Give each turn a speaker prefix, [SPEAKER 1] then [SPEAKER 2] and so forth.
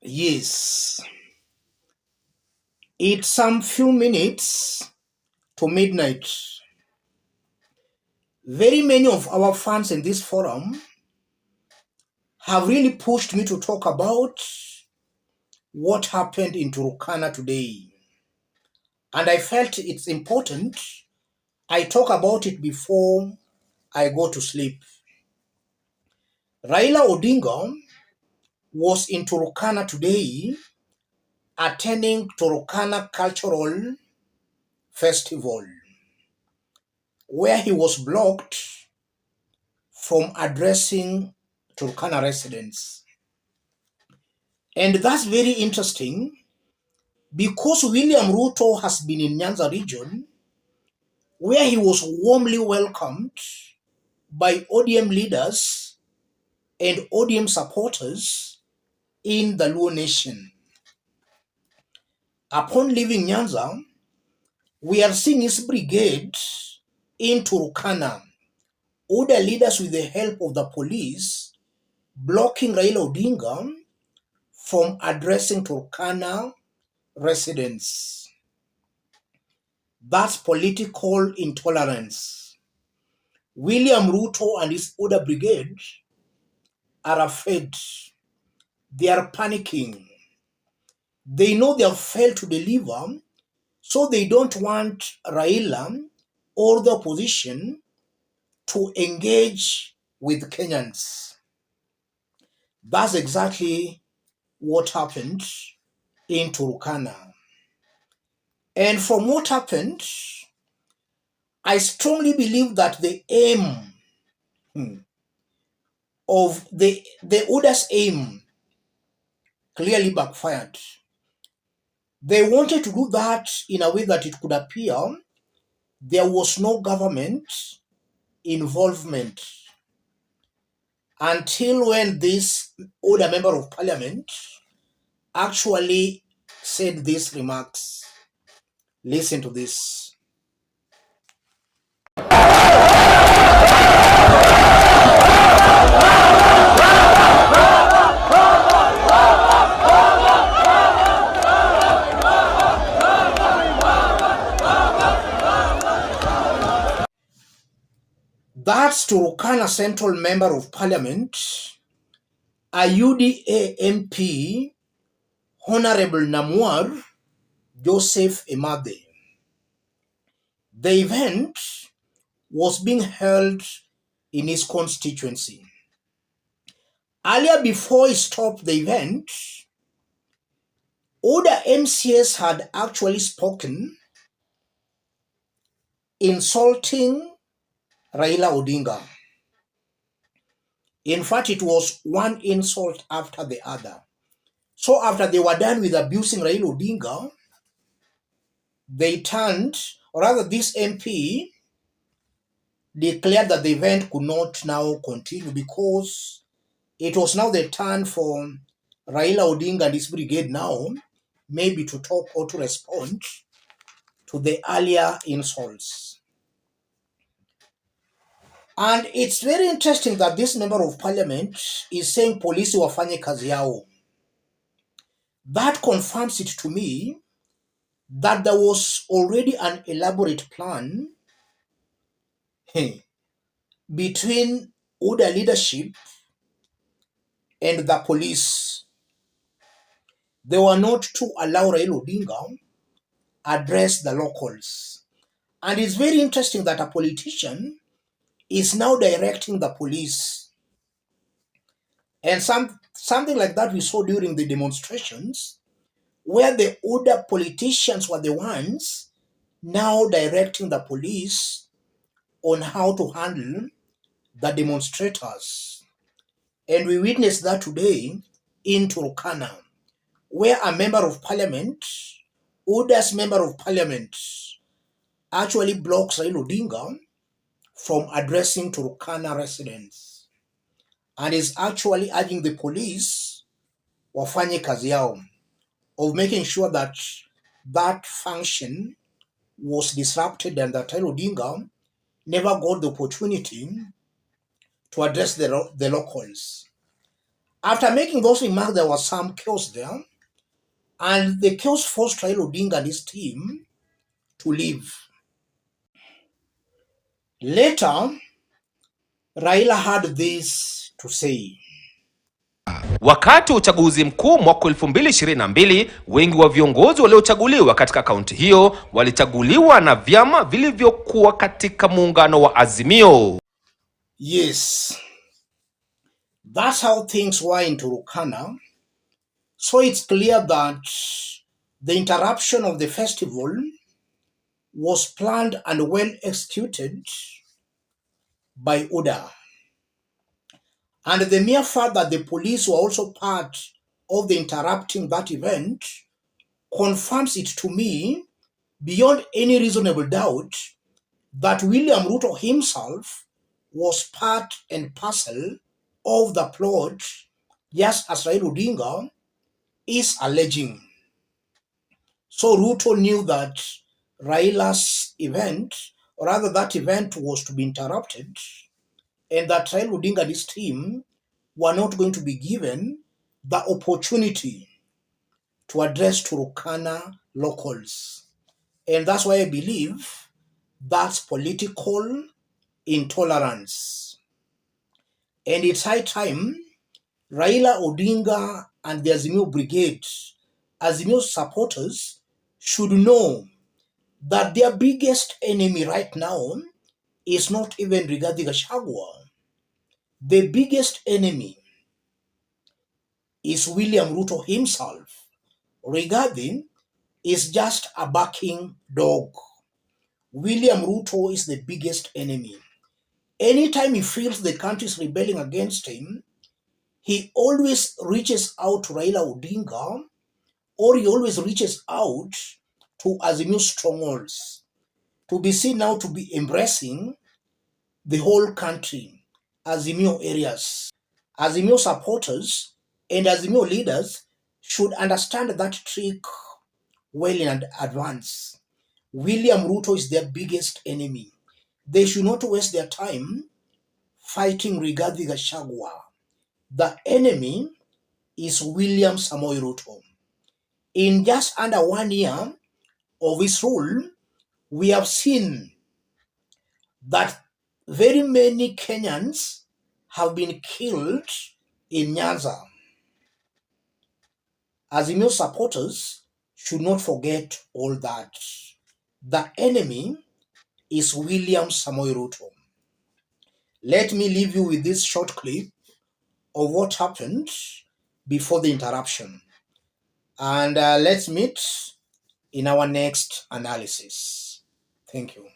[SPEAKER 1] Yes, it's some few minutes to midnight. Very many of our fans in this forum have really pushed me to talk about what happened in Turkana today. And I felt it's important I talk about it before I go to sleep. Raila Odinga was in Turkana today attending Turkana Cultural Festival, where he was blocked from addressing Turkana residents. And that's very interesting because William Ruto has been in Nyanza region where he was warmly welcomed by ODM leaders and ODM supporters in the Luo Nation. Upon leaving Nyanza, we are seeing his brigade in Turkana, UDA leaders with the help of the police blocking Raila Odinga from addressing Turkana residents. That's political intolerance. William Ruto and his UDA brigade are afraid. They are panicking. They know they have failed to deliver, so they don't want Raila or the opposition to engage with Kenyans. That's exactly what happened in Turkana. And from what happened, I strongly believe that the aim of the UDA's aim clearly backfired. They wanted to do that in a way that it could appear there was no government involvement until when this older member of parliament actually said these remarks. Listen to this. That's Turkana Central Member of Parliament, a UDA MP, Honorable Namwar Joseph Emade. The event was being held in his constituency. Earlier, before he stopped the event, other MCS had actually spoken, insulting Raila Odinga. In fact, it was one insult after the other. So after they were done with abusing Raila Odinga, they turned, or rather this MP declared that the event could not now continue because it was now the turn for Raila Odinga and his brigade now maybe to talk or to respond to the earlier insults. And it's very interesting that this member of parliament is saying polisi wafanye kazi yao. That confirms it to me that there was already an elaborate plan between UDA leadership and the police. They were not to allow Raila Odinga address the locals. And it's very interesting that a politician is now directing the police. And something like that we saw during the demonstrations, where the older politicians were the ones now directing the police on how to handle the demonstrators. And we witnessed that today in Turkana, where a member of parliament, oldest member of parliament, actually blocks Raila Odinga from addressing Turkana residents and is actually urging the police wafanye kazi yao of making sure that that function was disrupted and that Raila Odinga never got the opportunity to address the locals. After making those remarks, there was some chaos there, and the chaos forced Raila Odinga and his team to leave. Later, Raila had this to say.
[SPEAKER 2] Wakati wa uchaguzi mkuu mwaka 2022, wengi wa viongozi waliochaguliwa katika kaunti hiyo walichaguliwa na vyama vilivyokuwa katika muungano wa Azimio.
[SPEAKER 1] Yes, that's how things were in Turkana. So it's clear that the interruption of the festival was planned and well executed by UDA. And the mere fact that the police were also part of the interrupting that event confirms it to me beyond any reasonable doubt that William Ruto himself was part and parcel of the plot, just as Raila Odinga is alleging. So Ruto knew that Raila's event, or rather that event was to be interrupted, and that Raila Odinga and his team were not going to be given the opportunity to address Turkana locals. And that's why I believe that's political intolerance. And it's high time Raila Odinga and the Azimio Brigade, Azimio supporters, should know that their biggest enemy right now is not even Rigathi Gachagua. The biggest enemy is William Ruto himself. Rigathi is just a barking dog. William Ruto is the biggest enemy. Anytime he feels the country is rebelling against him, he always reaches out to Raila Odinga, or he always reaches out to Azimio strongholds, to be seen now to be embracing the whole country, Azimio areas. Azimio supporters and Azimio leaders should understand that trick well in advance. William Ruto is their biggest enemy. They should not waste their time fighting Rigathi Gachagua. The enemy is William Samoei Ruto. In just under 1 year of his rule, we have seen that very many Kenyans have been killed in Nyanza. Azimio supporters should not forget all that. The enemy is William Samoei Ruto. Let me leave you with this short clip of what happened before the interruption. And let's meet in our next analysis. Thank you.